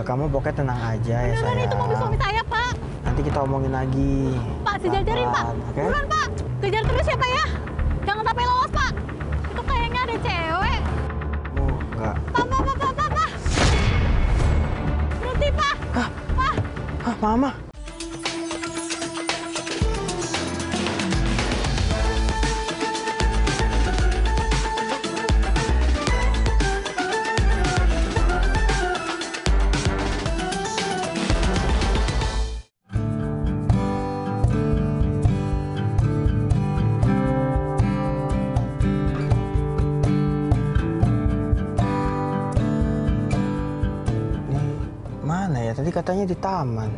Kamu pokoknya tenang aja ya sayang. Itu mobil suami saya, Pak. Nanti kita omongin lagi. Pak, sejajarin, Pak. Oke? Buruan, Pak. Kejar terus ya, Pak ya. Jangan sampai lolos, Pak. Itu kayaknya ada cewek. Enggak. Pak. Berhenti, Pak. Pak. Mama. Mana ya? Tadi katanya di taman.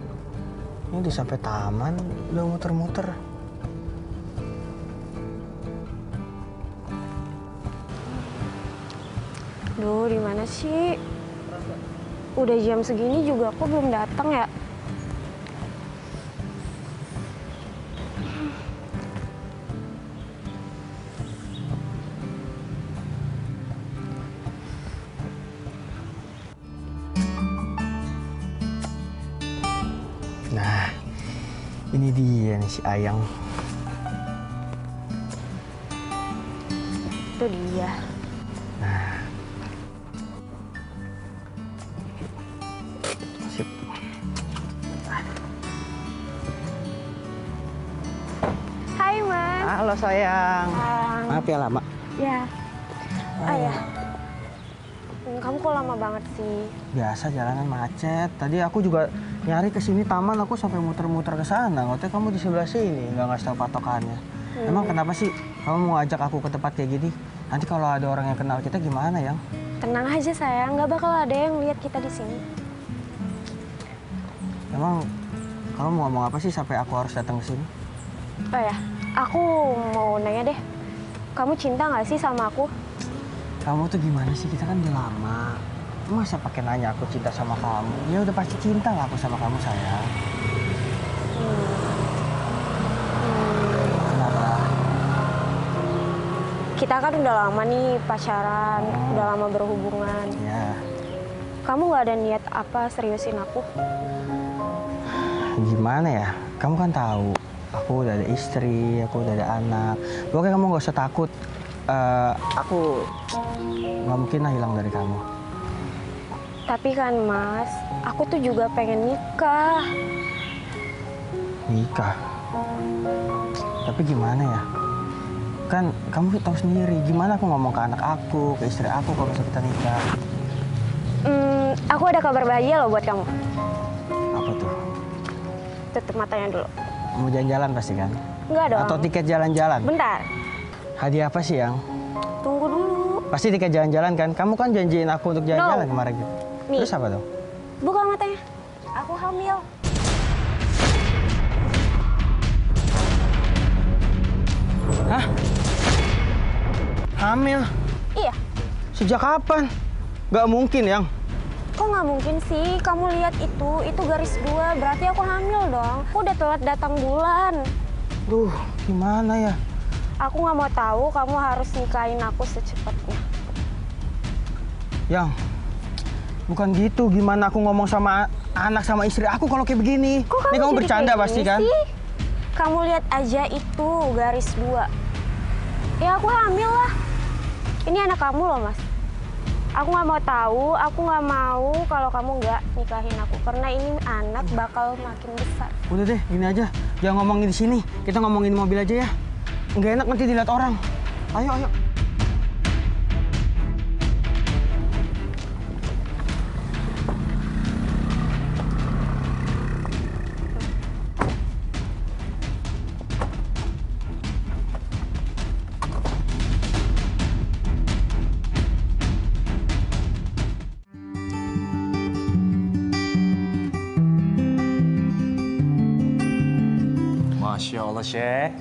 Ini udah sampai taman, udah muter-muter. Duh, di mana sih? Udah jam segini juga kok belum datang ya? Nah, ini dia nih si Ayang. Itu dia. Nah. Sip. Hai, Mas. Halo sayang. Sayang. Maaf ya lama. Ya. Ayah. Kamu kok lama banget sih? Biasa jalanan macet. Tadi aku juga nyari ke sini taman, aku sampai muter-muter ke sana. Ngotek kamu di sebelah sini, nggak ngasih tahu patokannya. Emang kenapa sih kamu mau ajak aku ke tempat kayak gini? Nanti kalau ada orang yang kenal kita gimana, Yang? Tenang aja sayang, nggak bakal ada yang lihat kita di sini. Emang kamu mau ngomong apa sih sampai aku harus datang ke sini? Oh ya, aku mau nanya deh. Kamu cinta nggak sih sama aku? Kamu tuh gimana sih? Kita kan udah lama. Masa pakai nanya aku cinta sama kamu? Ya udah pasti cinta lah aku sama kamu, sayang. Kenapa? Kita kan udah lama nih pacaran, udah lama berhubungan. Ya, Kamu nggak ada niat apa seriusin aku? gimana ya? Kamu kan tahu, aku udah ada istri, aku udah ada anak. Pokoknya kamu nggak usah takut. Aku nggak mungkin lah hilang dari kamu. Tapi kan Mas, aku tuh juga pengen nikah. Nikah? Tapi gimana ya? Kan kamu tahu sendiri, gimana aku ngomong ke anak aku, ke istri aku kalau misalnya kita nikah. Aku ada kabar bahagia loh buat kamu. Apa tuh? Tutup matanya dulu. Mau jalan-jalan pasti kan? Enggak dong. Atau tiket jalan-jalan? Bentar, Hadiah apa sih, Yang? tunggu dulu. Pasti tiket jalan-jalan kan? Kamu kan janjiin aku untuk jalan-jalan No. kemarin gitu. Nih. Terus apa dong? Buka matanya. Aku hamil. Hah? Hamil? Iya. Sejak kapan? Gak mungkin, Yang. Kok nggak mungkin sih? Kamu lihat itu garis 2, berarti aku hamil dong. Aku udah telat datang bulan. Duh, gimana ya? Aku nggak mau tahu, kamu harus nikahin aku secepatnya. Yang, bukan gitu. Gimana aku ngomong sama anak sama istri aku kalau kayak begini? Kok Ini kamu jadi bercanda kayak pasti gini kan? sih? Kamu lihat aja itu garis 2. Ya aku hamil lah. Ini anak kamu loh Mas. Aku nggak mau tahu, aku nggak mau kalau kamu nggak nikahin aku. Karena ini anak bakal makin besar. Udah deh, gini aja. Jangan ngomongin di sini. Kita ngomongin di mobil aja ya. Nggak enak nanti dilihat orang. Ayo, ayo. Masya Allah, Syekh.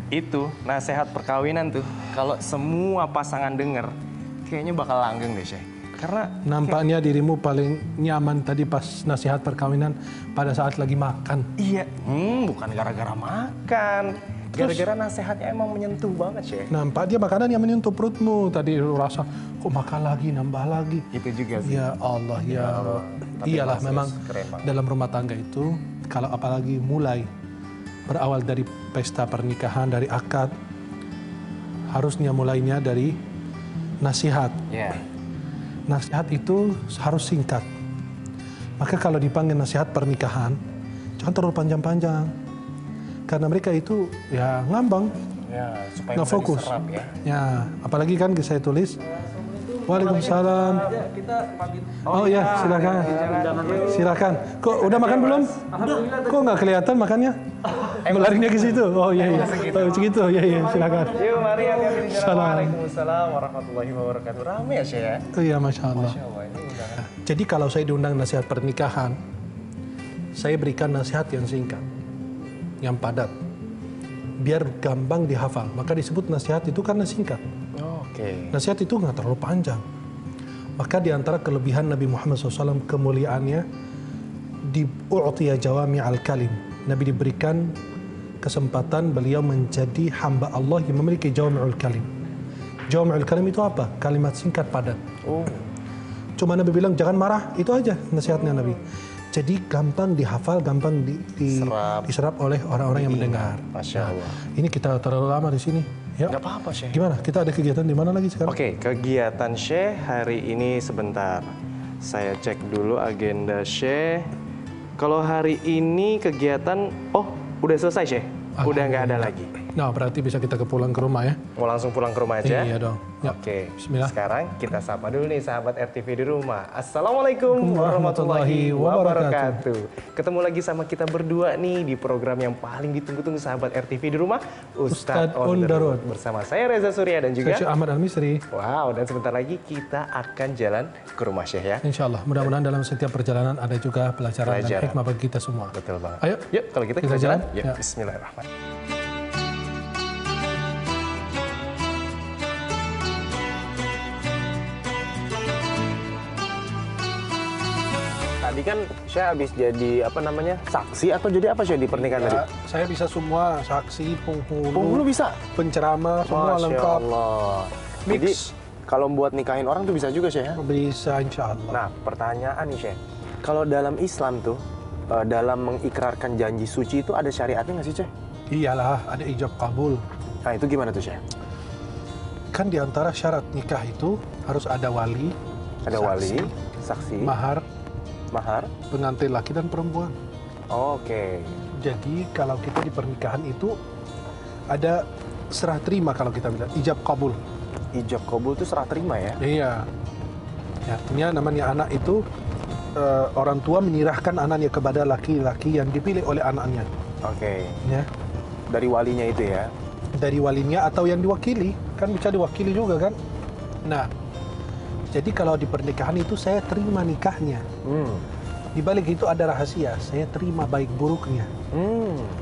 Itu nasihat perkawinan tuh. Kalau semua pasangan denger, kayaknya bakal langgeng deh, Syekh. Karena nampaknya dirimu paling nyaman tadi pas nasihat perkawinan pada saat lagi makan. iya, bukan gara-gara makan. Gara-gara nasihatnya emang menyentuh banget, Syekh. Nampak dia makanan yang menyentuh perutmu. Tadi lu rasa, kok makan lagi, nambah lagi. Itu juga sih. Ya Allah, ya Allah. Tapi Iyalah Mas memang Yus, keren banget. dalam rumah tangga itu, kalau apalagi mulai berawal dari pesta pernikahan, dari akad, harusnya mulainya dari nasihat. Ya. Nasihat itu harus singkat. Maka kalau dipanggil nasihat pernikahan, jangan terlalu panjang-panjang. Karena mereka itu ya ngambang, Ya, supaya nggak bisa fokus. diserap ya. Ya, apalagi kan saya tulis, Waalaikumsalam. Oh ya, silakan. Silakan. Kok udah makan belum? Kok nggak kelihatan makannya? Larinya ke situ. Oh iya iya. Oh segitu. Ya iya, silakan. Yuk, mari hati-hati di jalan. Salam. Waalaikumsalam warahmatullahi wabarakatuh. Rame ya, Syekh ya? Oh iya, Masya Allah. Masya Allah, ini undangan. Jadi kalau saya diundang nasihat pernikahan, saya berikan nasihat yang singkat, yang padat, biar gampang dihafal. Maka disebut nasihat itu karena singkat. Oke. Nasihat itu nggak terlalu panjang. Maka di antara kelebihan Nabi Muhammad SAW, kemuliaannya, diu'tiya jawami al-kalim. Nabi diberikan kesempatan beliau menjadi hamba Allah yang memiliki jawami'ul kalim. Jawami'ul kalim itu apa? Kalimat singkat padat. Oh. Cuma Nabi bilang jangan marah, itu aja nasihatnya Nabi. Jadi gampang dihafal, gampang diserap oleh orang-orang yang mendengar. Masya Allah. Ini kita terlalu lama di sini. Ya. Nggak apa-apa, Syekh. Gimana? Kita ada kegiatan di mana lagi sekarang? Oke, kegiatan Syekh hari ini sebentar. Saya cek dulu agenda Syekh. Kalau hari ini kegiatan, udah selesai, Syekh? Udah nggak ada lagi? Nah, berarti bisa kita pulang ke rumah ya? Mau langsung pulang ke rumah aja? Iya dong. Ya. Oke, Bismillah. sekarang kita sapa dulu nih sahabat RTV di rumah. Assalamualaikum warahmatullahi wabarakatuh. Ketemu lagi sama kita berdua nih di program yang paling ditunggu-tunggu sahabat RTV di rumah, Ustadz on the Road. Bersama saya Reza Surya dan juga Syekh Ahmad Al-Misri. Wow, dan sebentar lagi kita akan jalan ke rumah Syekh ya. Insya Allah, mudah-mudahan dalam setiap perjalanan ada juga pelajaran dan hikmah bagi kita semua. Betul banget. Ayo, Yuk, kalau gitu kita jalan. Yuk, Ya. bismillahirrahmanirrahim. Tadi kan saya habis jadi saksi atau jadi apa sih di pernikahan tadi? Ya, saya bisa semua, saksi, penghulu, Penghulu bisa? penceramah, semua Masya lengkap. Allah. Mix. Jadi kalau buat nikahin orang tuh bisa juga Syekh ya? Bisa insya Allah. Nah, pertanyaan nih Syekh. Kalau dalam Islam tuh, dalam mengikrarkan janji suci itu ada syariatnya nggak sih Syekh? Iyalah, ada ijab kabul. Nah, itu gimana tuh Syekh? Kan di antara syarat nikah itu harus ada wali, Ada saksi, wali, saksi, mahar, pengantin laki dan perempuan. Oke. Jadi kalau kita di pernikahan itu ada serah terima kalau kita bilang ijab kabul. Ijab kabul itu serah terima ya? Iya. Ya, artinya namanya anak itu orang tua menyerahkan anaknya kepada laki-laki yang dipilih oleh anaknya. Oke. Ya. Dari walinya itu ya? Dari walinya atau yang diwakili, kan bisa diwakili juga kan. Nah, jadi kalau di pernikahan itu saya terima nikahnya. Di balik itu ada rahasia, saya terima baik buruknya.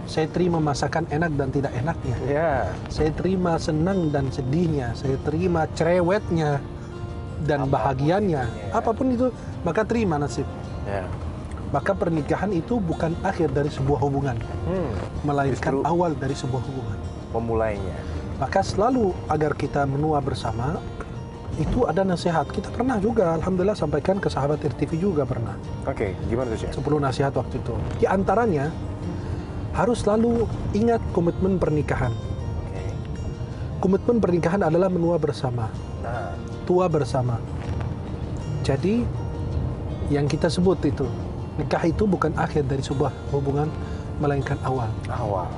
Saya terima masakan enak dan tidak enaknya. Ya. Saya terima senang dan sedihnya. Saya terima cerewetnya dan bahagianya. Apapun itu, maka terima nasib. Ya. Maka pernikahan itu bukan akhir dari sebuah hubungan, melainkan Justru awal dari sebuah hubungan. pemulainya. Maka selalu agar kita menua bersama, itu ada nasihat. Kita pernah juga, alhamdulillah, sampaikan ke sahabat RTV juga pernah. Oke, gimana tuh Syekh? 10 nasihat waktu itu. Di antaranya, harus selalu ingat komitmen pernikahan. Oke. Komitmen pernikahan adalah menua bersama, Nah, tua bersama. Jadi, yang kita sebut itu, nikah itu bukan akhir dari sebuah hubungan, melainkan awal. awal.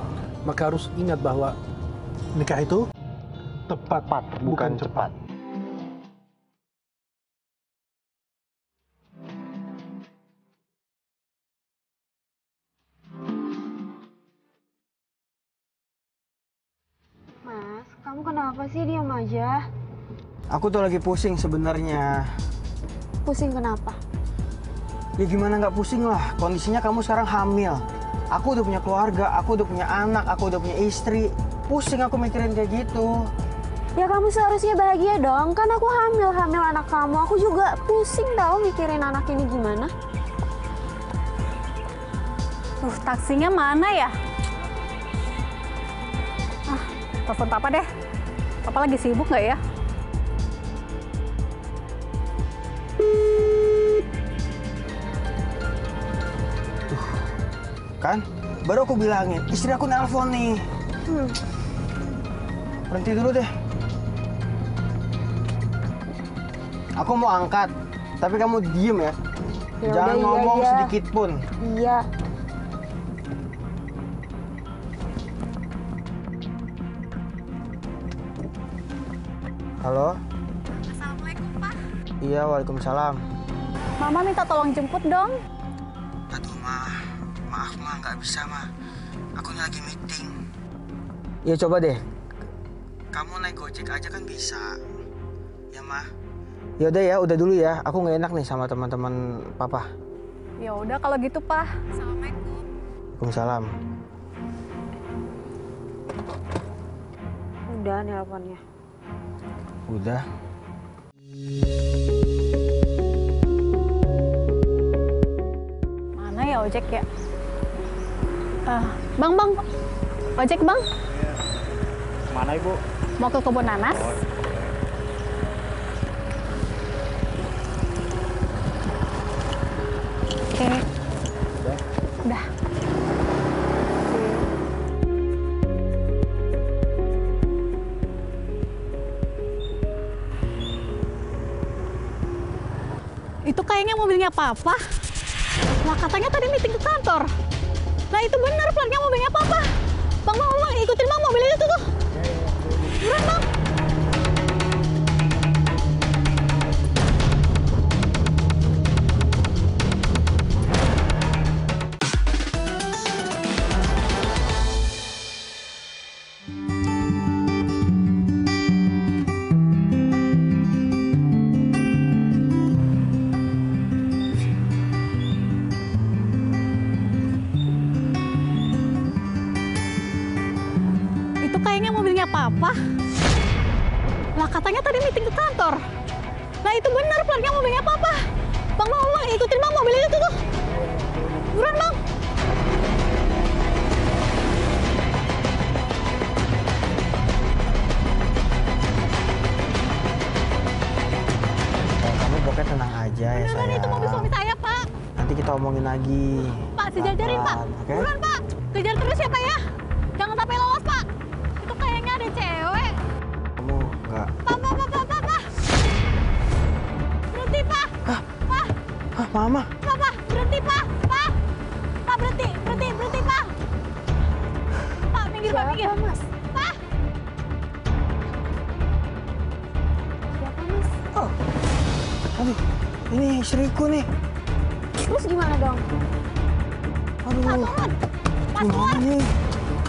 Maka harus ingat bahwa nikah itu tepat, bukan cepat. Mas, kamu kenapa sih diam aja? Aku tuh lagi pusing sebenarnya. Pusing kenapa? Ya gimana nggak pusing lah, kondisinya kamu sekarang hamil. Aku udah punya keluarga, aku udah punya anak, aku udah punya istri. Pusing aku mikirin kayak gitu. Ya kamu seharusnya bahagia dong, kan aku hamil anak kamu. Aku juga pusing tahu mikirin anak ini gimana. Taksinya mana ya? telepon Papa deh. Papa lagi sibuk nggak ya? Kan? Baru aku bilangin, istri aku nelpon nih. Berhenti dulu deh. Aku mau angkat, tapi kamu diem ya. Ya Jangan udah, iya, ngomong iya. sedikit pun. Iya. Halo? Assalamualaikum, Pak. Iya, waalaikumsalam. Mama minta tolong jemput dong. Aduh, maaf nggak bisa Aku ini lagi meeting. Ya coba deh. Kamu naik Gojek aja kan bisa. Ya Ya udah ya, udah dulu ya. Aku nggak enak nih sama teman-teman Papa. Ya udah kalau gitu, Pak. Assalamualaikum. Waalaikumsalam. Udah nelponnya. Udah. Mana ya ojek ya? Bang, ojek bang. Mana Ibu? Mau ke kebun nanas? Oke. Udah. Itu kayaknya mobilnya Papa. Lah katanya tadi meeting ke kantor. Nah itu benar platnya mobilnya Papa. Bang, ikutin bang mobil itu tuh. Buruan bang. Itu kayaknya mobilnya Papa. Lah katanya tadi meeting ke kantor. Nah itu benar platnya mobilnya Papa. Bang, ikutin bang mobil itu tuh. Buruan bang. Kamu pokoknya tenang aja ya Beneran sayang. itu mobil suami saya, Pak. Nanti kita omongin lagi. Pak, sejajarin Pak. Pelan-pelan, oke? Buruan Pak. Kejar terus ya Pak ya. Jangan sampai lolos Pak. Itu kayaknya ada cewek. Kamu nggak. Pak. Berhenti Pak. Hah, Mama? Pak, berhenti Pak. Pak, berhenti Pak. Pak, minggir Pak, minggir. Mas? Pak. Siapa Mas? Oh. Aduh, ini istriku nih. Terus gimana dong? Aduh. Pak, turun. Mas, Gimana keluar. nih?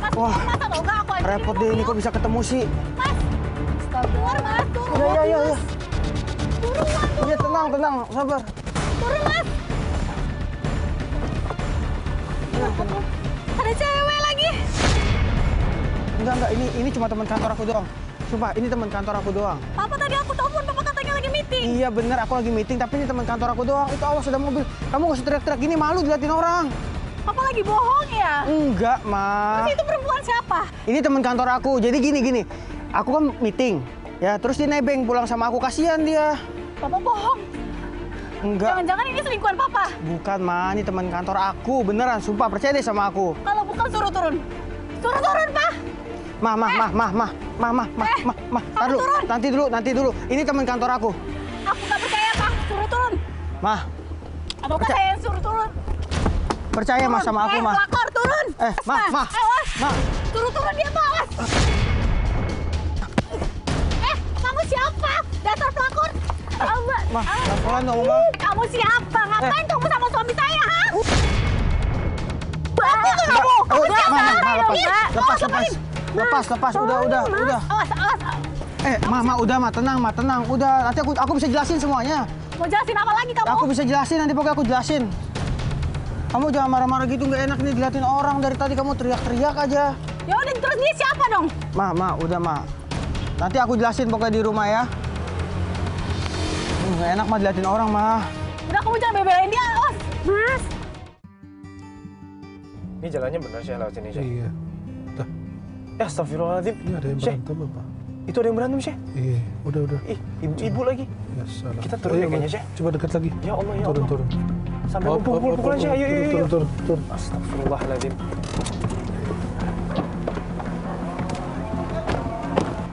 Mas, Wah, keluar. Mas, atau enggak aku aja Repot deh ini kok bisa ketemu sih. Mas, keluar Mas, turun. Ya. Turun Mas, Iya, tenang, sabar. turun Mas. Ada cewek lagi. Enggak, ini cuma teman kantor aku doang. Sumpah, ini teman kantor aku doang. Papa tadi aku telepon, Papa katanya lagi meeting. Iya bener, aku lagi meeting, tapi ini teman kantor aku doang. Itu awas ada mobil. Kamu gak usah teriak-teriak gini, malu diliatin orang. Papa lagi bohong ya? Enggak, Ma. Terus itu perempuan siapa? Ini teman kantor aku. Jadi gini. Aku kan meeting. Ya, terus dia nebeng pulang sama aku. Kasihan dia. Papa bohong. Enggak. Jangan-jangan ini selingkuhan Papa. Bukan, Ma. Ini teman kantor aku. Beneran, sumpah. Percaya deh sama aku. Kalau bukan suruh turun. Suruh turun, Pak. Ma. Ntar dulu. turun. Nanti dulu. Ini teman kantor aku. Aku nggak percaya, Pak. Suruh turun. Ma, Ataukah saya yang suruh turun? percaya Ma sama aku, Ma. Pelakor, turun. Ma. Awas. Ma. Suruh turun dia, Pak. Awas. Kamu siapa? Dasar pelakor. Ma, pelan-pelan dong, Ma. Kamu siapa? Ngapain kamu sama suami saya, ha? Berarti itu kamu. Kamu siapa? Lepas. Udah. Awas. Ma, udah, Ma, tenang. Udah, nanti aku bisa jelasin semuanya. Mau jelasin apa lagi kamu? Aku bisa jelasin, nanti pokoknya aku jelasin. Kamu jangan marah-marah gitu, nggak enak nih diliatin orang. Dari tadi kamu teriak-teriak aja. Ya udah, terus dia siapa dong? Udah, Ma. Nanti aku jelasin pokoknya di rumah ya. Nggak enak, Ma, diliatin orang, Ma. Udah, kamu jangan bebelain dia, awas. Ini jalannya benar sih lewat sini sih. Iya. Dah. Ya astagfirullahaladzim. Ini ada yang Syekh, berantem apa? itu ada yang berantem, Syekh. Iya, udah. Ih, ibu-ibu lagi. Ya salah. Kita turun deh kayaknya, Syekh. Coba dekat lagi. Ya Allah, ya Turun, Allah. turun. Sampai pukul-pukulan, Syekh. Ayo. Turun. Astagfirullahaladzim.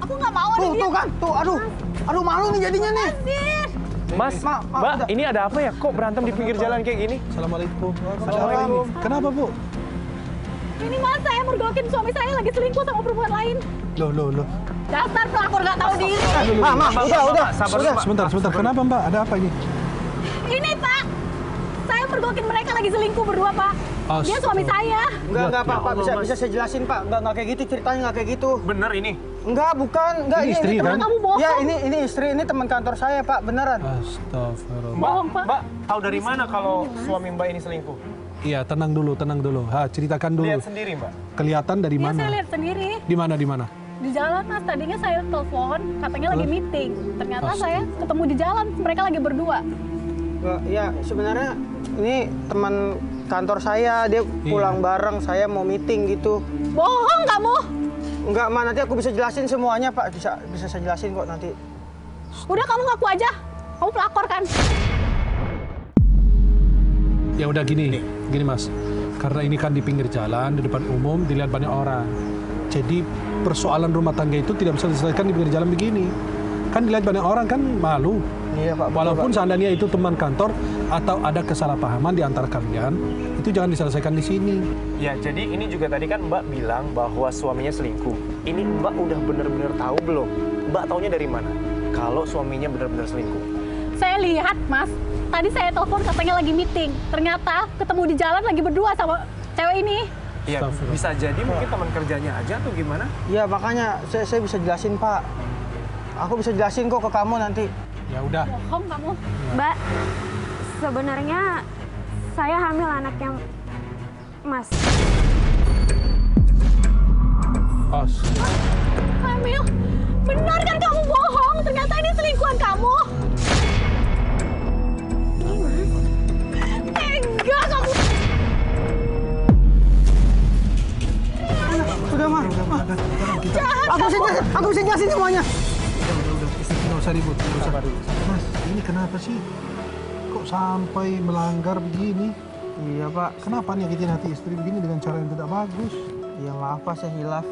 Aku nggak mau ada dia. Tuh kan, tuh, aduh malu nih jadinya nih. Mas, Mbak, ini ada apa ya? Kok berantem di pinggir jalan kayak gini? Assalamualaikum. Assalamualaikum. Kenapa, Bu? Ini mas saya mergokin suami saya lagi selingkuh sama perempuan lain. Loh. Dasar pelakor nggak tahu diri. Udah. Sabar, Mbak. Sebentar. Kenapa, Mbak? Ada apa ini? Ini Pak, saya mergokin mereka lagi selingkuh berdua Pak. Dia suami saya. Enggak Pak, bisa saya jelasin Pak. Enggak kayak gitu ceritanya, enggak kayak gitu. Bener ini. Enggak, bukan. Enggak, Ini istri, teman kan? Kamu bohong. Ya, ini istri, ini teman kantor saya, Pak, beneran. Astagfirullah. Bohong, Pak. Mbak, tahu dari mana kalau suami Mbak ini selingkuh? Iya, tenang dulu. Ceritakan dulu. Lihat sendiri, Mbak. Kelihatan dari Iya mana? saya lihat sendiri. Di mana? Di jalan mas, tadinya saya telepon, katanya lagi meeting. Ternyata saya ketemu di jalan, mereka lagi berdua. Enggak, ya sebenarnya ini teman kantor saya, dia pulang bareng, saya mau meeting gitu. Bohong kamu. Enggak, Ma, nanti aku bisa jelasin semuanya, Pak. Bisa saya jelasin kok nanti. Udah kamu ngaku aja. Kamu pelakor kan? Ya udah gini Mas. Karena ini kan di pinggir jalan, di depan umum, dilihat banyak orang. Jadi persoalan rumah tangga itu tidak bisa diselesaikan di pinggir jalan begini. Kan dilihat banyak orang kan malu. Iya, Pak. betul, Walaupun Pak. seandainya itu teman kantor atau ada kesalahpahaman di antara kalian, itu jangan diselesaikan di sini. Ya, jadi ini juga tadi kan Mbak bilang bahwa suaminya selingkuh. Ini Mbak udah bener-bener tahu belum? Mbak taunya dari mana? Kalau suaminya bener-bener selingkuh. Saya lihat mas, tadi saya telepon katanya lagi meeting. Ternyata ketemu di jalan lagi berdua sama cewek ini. Iya, bisa jadi mungkin teman kerjanya aja tuh gimana? Iya, makanya saya bisa jelasin, Pak. Aku bisa jelasin kok ke kamu nanti. Ya udah. Bohong kamu. Mbak, sebenarnya saya hamil anaknya Mas. Hamil? Benar kan kamu bohong? Ternyata ini selingkuhan kamu. Tega kamu. Sudah, Ma. Aku bisa jelasin semuanya. Udah. Nggak usah ribut. Mas, ini kenapa sih? Kok sampai melanggar begini? Iya, Pak. Kenapa nyakitin hati istri begini dengan cara yang tidak bagus? Ya maaf, Pak, saya hilaf.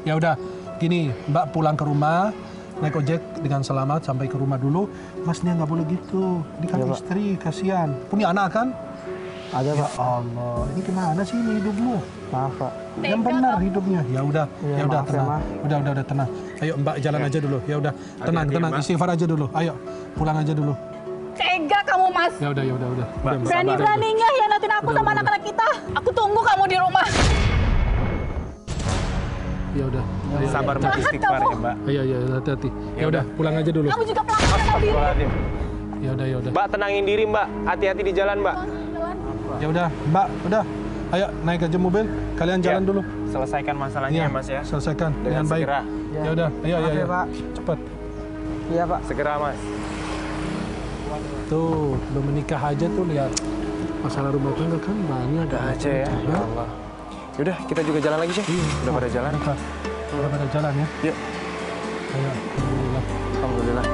Ya udah, gini, Mbak pulang ke rumah, naik ojek dengan selamat sampai ke rumah dulu. Masnya nggak boleh gitu. Ini kan Iya, Pak. istri, kasihan. Punya anak kan? Ada, Ya Pak. Allah, ini kemana sih ini hidupmu? Maaf, Pak. Yang benar hidupnya. Ya udah, Iya, ya udah maaf ya, tenang. Ma. Udah tenang. Ayo Mbak jalan aja dulu. Ya udah, tenang. Istighfar aja dulu. Ayo, pulang aja dulu. Tega kamu mas. Ya udah. Udah, Mbak. Berani-beraninya hianatin aku sama anak-anak kita. Aku tunggu kamu di rumah. Ya udah. Ayo, Sabar Mbak, Jahat istighfar kamu. ya Mbak. Ayo, hati-hati. Ya Ya udah, pulang aja dulu. Kamu juga pelakor tahu diri. Astagfirullahaladzim. Ya udah. Mbak tenangin diri Mbak, hati-hati di jalan Mbak. Ya udah, Mbak, udah. Ayo naik aja mobil. Kalian jalan Ya, dulu. Selesaikan masalahnya Iya, ya Mas ya. Selesaikan Dengan dengan baik. segera. Ya udah, ayo. Maaf ya, Pak. Cepat. Iya, Pak. Segera Mas. Tuh, belum menikah aja tuh lihat. Masalah rumah tangga kan banyak. Udah aja ya. Ya Allah. Yaudah, kita juga jalan lagi sih. Udah pada jalan. Udah pada jalan ya. Yuk. Ayo, alhamdulillah. Alhamdulillah.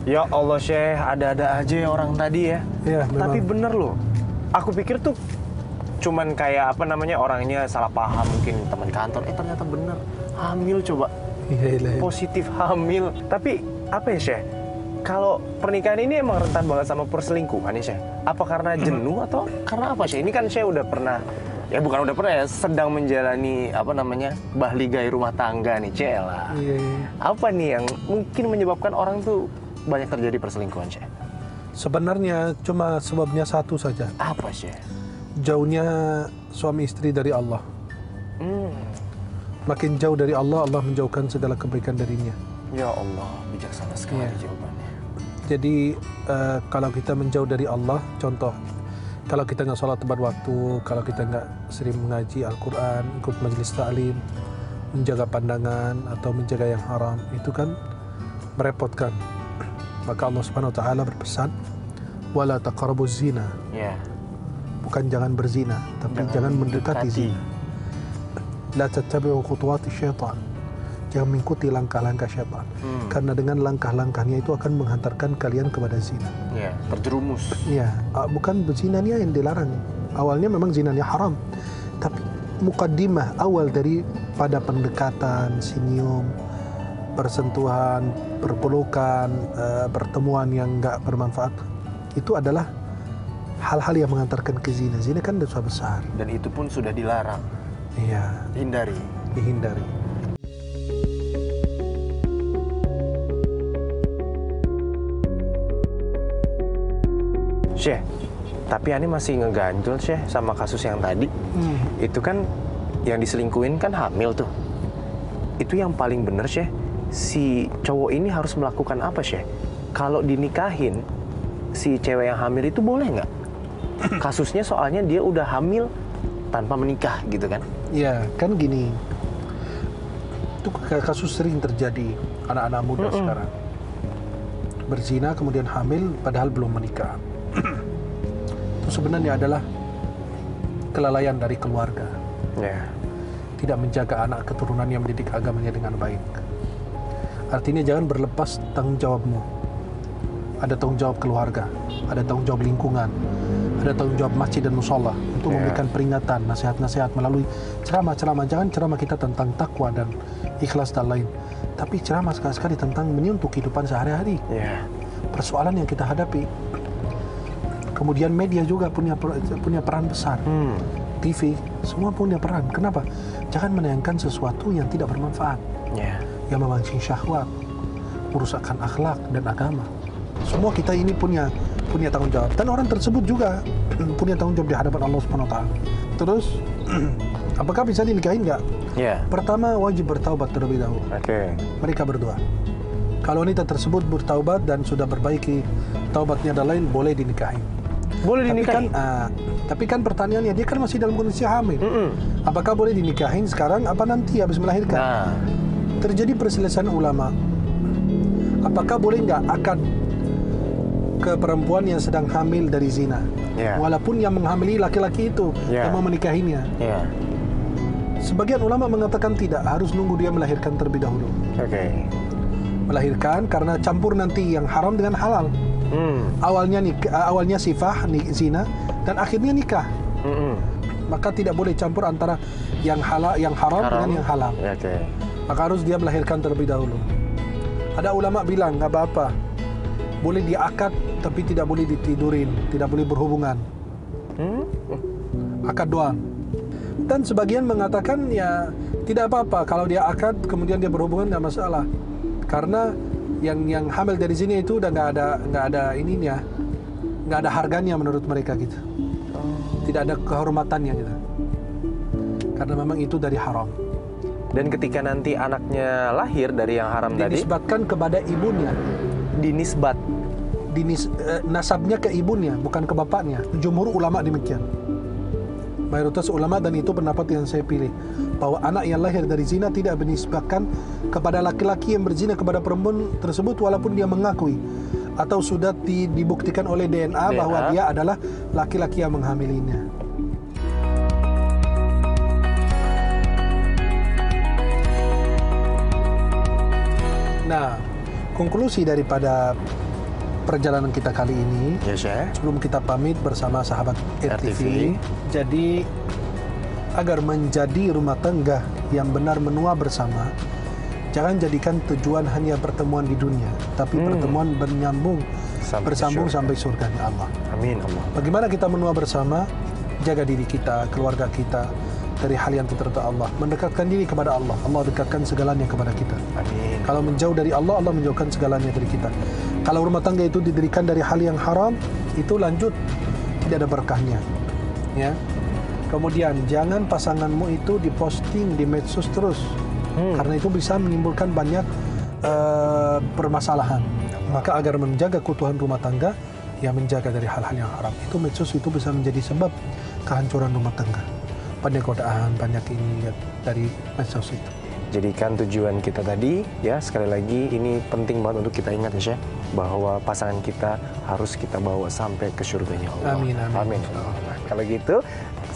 Ya Allah Syekh, ada-ada aja ya orang tadi ya. Iya, Tapi memang. bener loh. Aku pikir tuh cuman kayak apa namanya orangnya salah paham mungkin teman kantor. Ternyata bener. Hamil coba. Iya. Positif hamil. Tapi apa ya Syekh? Kalau pernikahan ini emang rentan banget sama perselingkuhan ya Syekh? Apa karena jenuh atau karena apa Syekh? Ini kan Syekh udah pernah, ya bukan udah pernah ya, sedang menjalani apa namanya bahligai rumah tangga nih Cela. Iya. Apa nih yang mungkin menyebabkan orang tuh banyak terjadi perselingkuhan Syekh? Sebenarnya cuma sebabnya satu saja. Apa Syekh? Jauhnya suami istri dari Allah. Makin jauh dari Allah, Allah menjauhkan segala kebaikan darinya. Ya Allah, bijaksana sekali Iya. jawabannya. Jadi kalau kita menjauh dari Allah, contoh Kalau kita nggak sholat tepat waktu, kalau kita nggak sering mengaji Al-Quran, ikut majelis ta'lim, menjaga pandangan atau menjaga yang haram, itu kan merepotkan. Maka Allah Subhanahu Wa Taala berpesan, wala taqrabuz zina. Ya. Bukan jangan berzina, tapi jangan mendekati zina. La tattabi'u khutuwati syaitan. Jangan mengikuti langkah-langkah syaitan. Karena dengan langkah-langkahnya itu akan menghantarkan kalian kepada zina. Ya, terjerumus. Ya, bukan zinanya yang dilarang. Awalnya memang zinanya haram. Tapi mukaddimah awal daripada pendekatan, senyum, persentuhan, perpelukan, pertemuan yang enggak bermanfaat, itu adalah hal-hal yang mengantarkan ke zina. Zina kan dosa besar. Dan itu pun sudah dilarang. Iya, Hindari. dihindari. Syekh, tapi Ani masih ngeganjel Syekh sama kasus yang tadi. Itu kan yang diselingkuhin kan hamil tuh. Itu yang paling bener Syekh, si cowok ini harus melakukan apa Syekh? Kalau dinikahin, si cewek yang hamil itu boleh nggak? Kasusnya soalnya dia udah hamil tanpa menikah gitu kan? Ya, kan gini. Itu kasus sering terjadi anak-anak muda sekarang. Berzina kemudian hamil padahal belum menikah. Itu sebenarnya adalah kelalaian dari keluarga. Ya. Tidak menjaga anak keturunan yang mendidik agamanya dengan baik. Artinya jangan berlepas tanggung jawabmu. Ada tanggung jawab keluarga, ada tanggung jawab lingkungan, ada tanggung jawab masjid dan musola untuk memberikan peringatan, nasihat-nasihat melalui ceramah-ceramah. Jangan ceramah kita tentang takwa dan ikhlas dan lain, tapi ceramah sekali-sekali tentang menyentuh kehidupan sehari-hari. Persoalan yang kita hadapi. Kemudian media juga punya peran besar. TV, semua punya peran. Kenapa? Jangan menayangkan sesuatu yang tidak bermanfaat, yang memancing syahwat, merusakkan akhlak dan agama. Semua kita ini punya tanggung jawab. Dan orang tersebut juga punya tanggung jawab di hadapan Allah Subhanahu Wa Taala. Terus, apakah bisa dinikahin nggak? Pertama, wajib bertaubat terlebih dahulu. Mereka berdua. Kalau wanita tersebut bertaubat dan sudah perbaiki taubatnya dan lain, boleh dinikahin. Boleh dinikahin? Tapi kan pertanyaannya, dia kan masih dalam kondisi hamil. Apakah boleh dinikahin sekarang, apa nanti habis melahirkan? Terjadi perselisihan ulama. Apakah boleh nggak akad ke perempuan yang sedang hamil dari zina? Walaupun yang menghamili laki-laki itu yang mau menikahinya. Sebagian ulama mengatakan tidak, harus nunggu dia melahirkan terlebih dahulu. Melahirkan karena campur nanti yang haram dengan halal. Awalnya sifah zina dan akhirnya nikah. Maka tidak boleh campur antara yang halal, yang haram dengan yang halal. Maka harus dia melahirkan terlebih dahulu. Ada ulama bilang nggak apa-apa, boleh diakad tapi tidak boleh ditidurin, tidak boleh berhubungan. Akad doang. Dan sebagian mengatakan ya tidak apa-apa kalau dia akad kemudian dia berhubungan, nggak masalah. Karena yang hamil dari sini itu udah nggak ada ininya, nggak ada harganya menurut mereka gitu. Tidak ada kehormatannya gitu. Karena memang itu dari haram. Dan ketika nanti anaknya lahir dari yang haram tadi, dinisbatkan kepada ibunya. Nasabnya ke ibunya, bukan ke bapaknya. Jumhur ulama demikian. Mayoritas ulama, dan itu pendapat yang saya pilih, bahwa anak yang lahir dari zina tidak dinisbatkan kepada laki-laki yang berzina kepada perempuan tersebut walaupun dia mengakui atau sudah dibuktikan oleh DNA bahwa dia adalah laki-laki yang menghamilinya. Nah, konklusi daripada perjalanan kita kali ini, sebelum kita pamit bersama sahabat RTV, jadi agar menjadi rumah tangga yang benar menua bersama, jangan jadikan tujuan hanya pertemuan di dunia, tapi pertemuan bersambung sampai surganya Allah. Amin Allah. Bagaimana kita menua bersama? Jaga diri kita, keluarga kita dari hal yang tidak tertentu Allah, mendekatkan diri kepada Allah, Allah dekatkan segalanya kepada kita. Amin. Kalau menjauh dari Allah, Allah menjauhkan segalanya dari kita. Kalau rumah tangga itu didirikan dari hal yang haram, itu lanjut tidak ada berkahnya. Ya. Kemudian jangan pasanganmu itu diposting di medsos terus, karena itu bisa menimbulkan banyak permasalahan. Maka agar menjaga keutuhan rumah tangga, yang menjaga dari hal-hal yang haram. Itu medsos itu bisa menjadi sebab kehancuran rumah tangga. Banyak godaan, banyak ini lihat dari medsos itu. Jadikan tujuan kita tadi, ya sekali lagi ini penting banget untuk kita ingat ya Syekh, bahwa pasangan kita harus kita bawa sampai ke surganya Allah. Amin, amin. Amin. Nah, kalau gitu,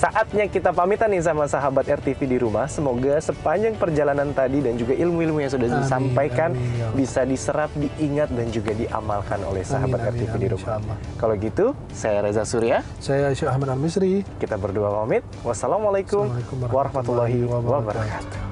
saatnya kita pamitan nih sama sahabat RTV di rumah. Semoga sepanjang perjalanan tadi dan juga ilmu-ilmu yang sudah disampaikan amin, ya Allah. bisa diserap, diingat dan juga diamalkan oleh sahabat Amin, RTV amin, di rumah. insyaallah. Kalau gitu, saya Reza Surya. Saya Syekh Ahmad Al-Misri. Kita berdua pamit. Wassalamualaikum Assalamualaikum warahmatullahi warahmatullahi wabarakatuh. wabarakatuh.